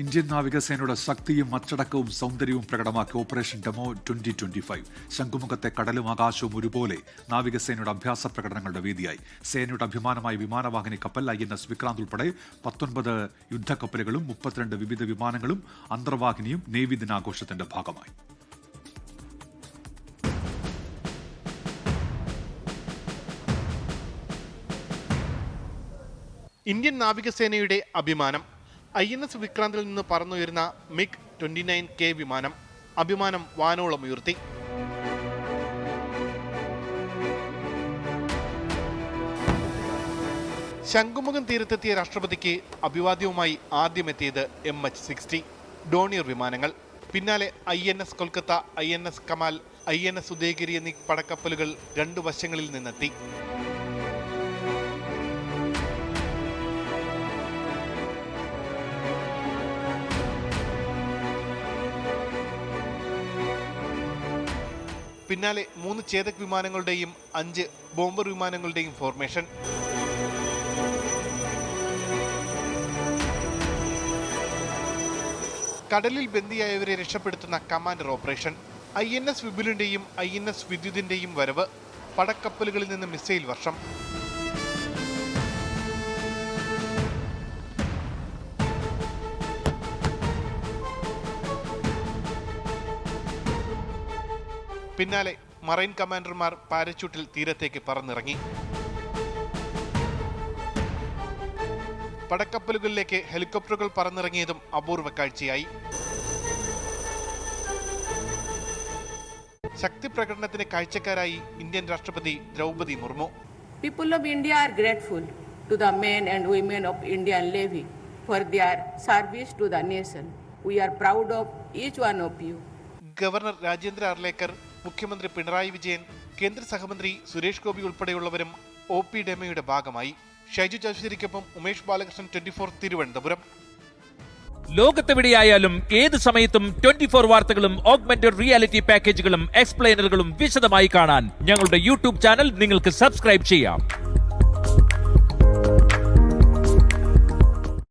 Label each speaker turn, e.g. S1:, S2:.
S1: Indian നാവികസേനയുടെ ശക്തിയും അച്ചടക്കവും സൗന്ദര്യവും പ്രകടമാക്കി ഓപ്പറേഷൻ ഡെമോ 2025. ശംഖുമുഖത്തെ കടലും ആകാശവും ഒരുപോലെ നാവികസേനയുടെ അഭ്യാസ പ്രകടനങ്ങളുടെ വേദിയായി. സേനയുടെ അഭിമാനമായ വിമാനവാഹിനി കപ്പൽ INS വിക്രാന്ത് ഉൾപ്പെടെ 19 യുദ്ധക്കപ്പലുകളും 32 വിവിധ വിമാനങ്ങളും അന്തർവാഹിനിയും നേവി ദിനാഘോഷത്തിന്റെ ഭാഗമായി.
S2: ഇന്ത്യൻ നാവികസേനയുടെ അഭിമാനം INS വിക്രാന്തിൽ നിന്ന് പറന്നുയരുന്ന MiG-29K വിമാനം അഭിമാനം വാനോളമുയർത്തി. ശംഖുമുഖം തീരത്തെത്തിയ രാഷ്ട്രപതിക്ക് അഭിവാദ്യവുമായി ആദ്യമെത്തിയത് MH-60 ഡോണിയർ വിമാനങ്ങൾ. പിന്നാലെ INS Kolkata, INS Kamal, INS Udayagiri എന്നീ പടക്കപ്പലുകൾ രണ്ടു വശങ്ങളിൽ നിന്നെത്തി. പിന്നാലെ 3 ചേതക് വിമാനങ്ങളുടെയും 5 ബോംബർ വിമാനങ്ങളുടെയും ഫോർമേഷൻ. കടലിൽ ബന്ദിയായവരെ രക്ഷപ്പെടുത്തുന്ന കമാൻഡർ ഓപ്പറേഷൻ. INS വിപുലിന്റെയും INS വിദ്യുതിന്റെയും വരവ്. പടക്കപ്പലുകളിൽ നിന്ന് മിസൈൽ വർഷം. പിന്നാലെ മറൈൻ കമാൻഡർമാർ പാരച്യൂട്ടിൽ തീരത്തേക്ക് പറന്നിറങ്ങി. പടക്കപ്പലുകളിലേക്ക് ഹെലികോപ്റ്ററുകൾ പറന്നിറങ്ങിയതും അപൂർവ കാഴ്ചയായി. ശക്തി പ്രകടനത്തിന് കാഴ്ചക്കാരായി ഇന്ത്യൻ രാഷ്ട്രപതി Droupadi Murmu.
S3: People of India are grateful to the men and women of Indian Navy for their service to the nation. We are proud of each one of you.
S2: Governor Rajendra Arlekar, മുഖ്യമന്ത്രി പിണറായി വിജയൻ, കേന്ദ്ര സഹമന്ത്രി സുരേഷ് ഗോപി ഉൾപ്പെടെയുള്ളവരും OP ഡെമോയുടെ ഭാഗമായി. ഷൈജു ചൗധരിക്കൊപ്പം ഉമേഷ് ബാലകൃഷ്ണൻ, 24 തിരുവനന്തപുരം.
S4: ലോകത്തെവിടെയായാലും ഏത് സമയത്തും 24 വാർത്തകളും ഓഗ്മെന്റഡ് റിയാലിറ്റി പാക്കേജുകളും എക്സ്പ്ലെയിനറുകളും വിശദമായി കാണാൻ ഞങ്ങളുടെ YouTube ചാനൽ നിങ്ങൾക്ക് സബ്സ്ക്രൈബ് ചെയ്യാം.